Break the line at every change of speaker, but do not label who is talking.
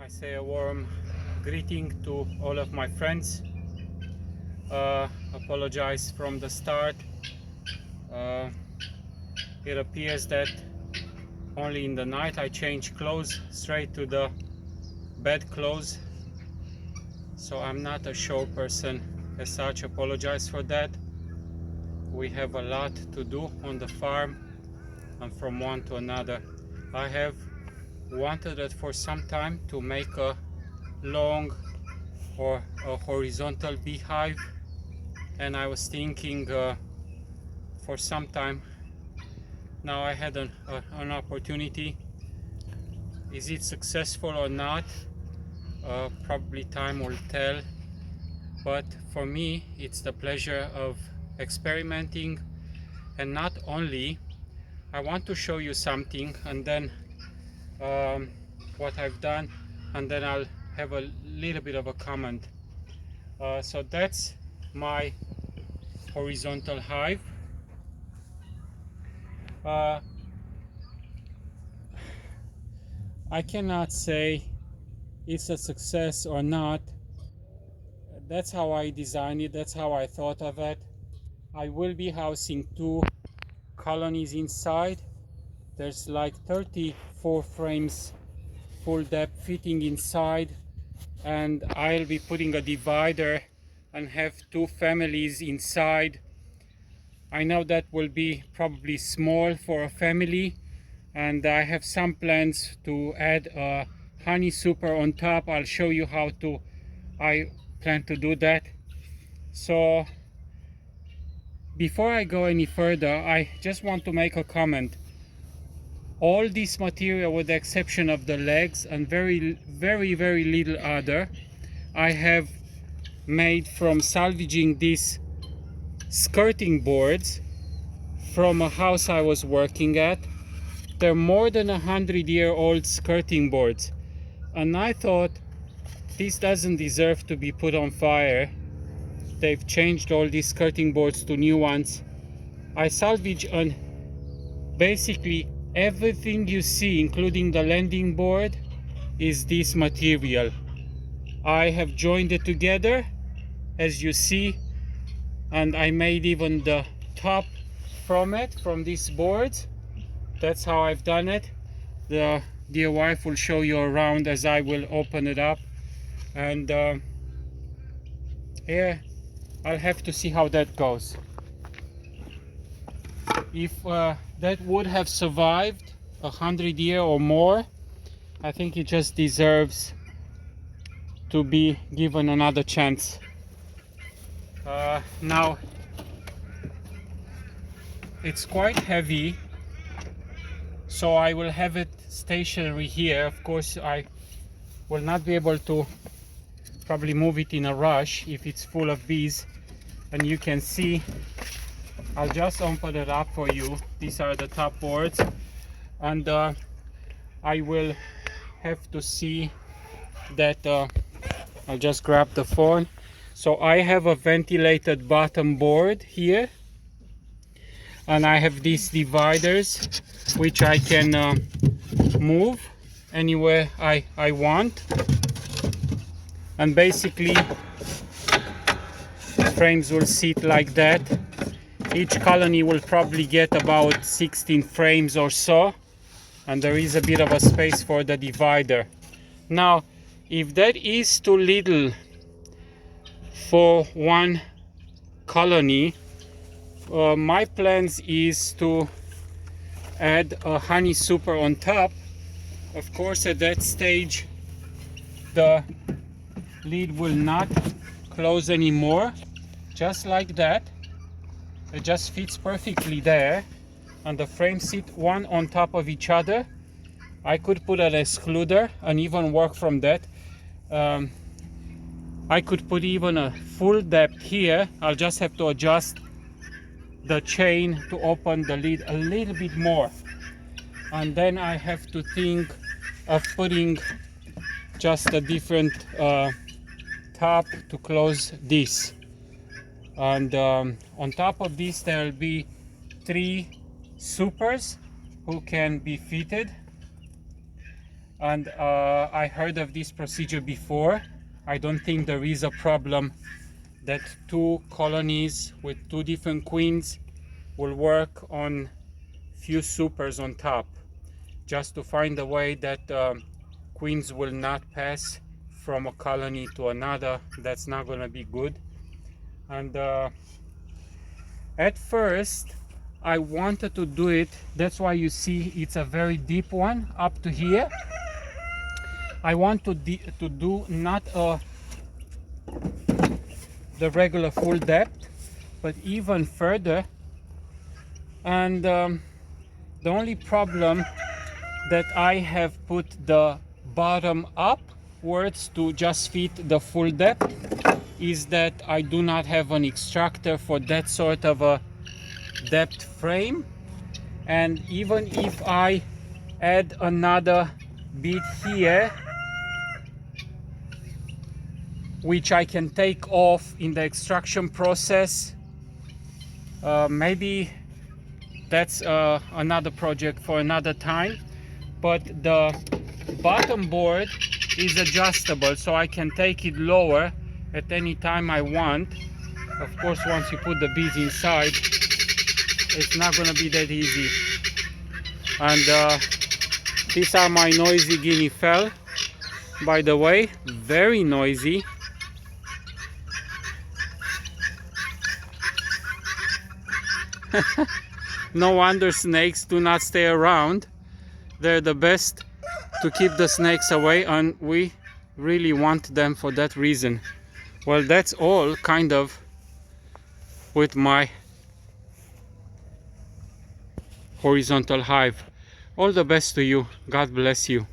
I say a warm greeting to all of my friends. Apologize from the start. Uh, it appears that only in the night I change clothes straight to the bed clothes, so I'm not a show person as such. Apologize for that. We have a lot to do on the farm and from one to another. I have wanted it for some time to make a long or a horizontal beehive, and I was thinking for some time now. I had an opportunity. Is it successful or not? Probably time will tell, but for me it's the pleasure of experimenting. And not only, I want to show you something, and then what I've done, and then I'll have a little bit of a comment. So that's my horizontal hive. I cannot say it's a success or not. That's how I designed it, that's how I thought of it. I will be housing 2 colonies inside. There's like 34 frames full depth fitting inside, and I'll be putting a divider and have 2 families inside. I know that will be probably small for a family, and I have some plans to add a honey super on top. I'll show you how I plan to do that. So before I go any further, I just want to make a comment. All this material, with the exception of the legs and very little other, I have made from salvaging these skirting boards from a house I was working at. They're more than 100-year-old skirting boards, and I thought this doesn't deserve to be put on fire. They've changed all these skirting boards to new ones. I salvage on basically everything you see, including the landing board, is this material. I have joined it together, as you see, and I made even the top from these boards. That's how I've done it. The dear wife will show you around as I will open it up, and yeah, I'll have to see how that goes. If that would have survived 100 years or more, I think it just deserves to be given another chance. Now it's quite heavy, so I will have it stationary here. Of course, I will not be able to probably move it in a rush if it's full of bees. And you can see, I'll just open it up for you. These are the top boards, and I will have to see that I'll just grab the phone. So I have a ventilated bottom board here, and I have these dividers which I can move anywhere I want, and basically frames will sit like that. Each colony will probably get about 16 frames or so, and there is a bit of a space for the divider. Now, if that is too little for one colony, my plans is to add a honey super on top. Of course, at that stage the lid will not close anymore, just like that. It just fits perfectly there, and the frames sit one on top of each other. I could put an excluder and even work from that. I could put even a full depth here. I'll just have to adjust the chain to open the lid a little bit more, and then I have to think of putting just a different top to close this. And on top of this there will be 3 supers who can be fitted. and I heard of this procedure before. I don't think there is a problem that two colonies with two different queens will work on few supers on top, just to find a way that queens will not pass from a colony to another. That's not going to be good. And at first I wanted to do it, that's why you see it's a very deep one up to here. I want to do not the regular full depth, but even further. And the only problem that I have put the bottom upwards to just fit the full depth is that I do not have an extractor for that sort of a depth frame. And even if I add another bit here, which I can take off in the extraction process, maybe that's another project for another time. But the bottom board is adjustable, so I can take it lower at any time I want. Of course, once you put the bees inside, it's not going to be that easy. And these are my noisy guinea fowl, by the way, very noisy. No wonder snakes do not stay around. They're the best to keep the snakes away, and we really want them for that reason. Well, that's all kind of with my horizontal hive. All the best to you. God bless you.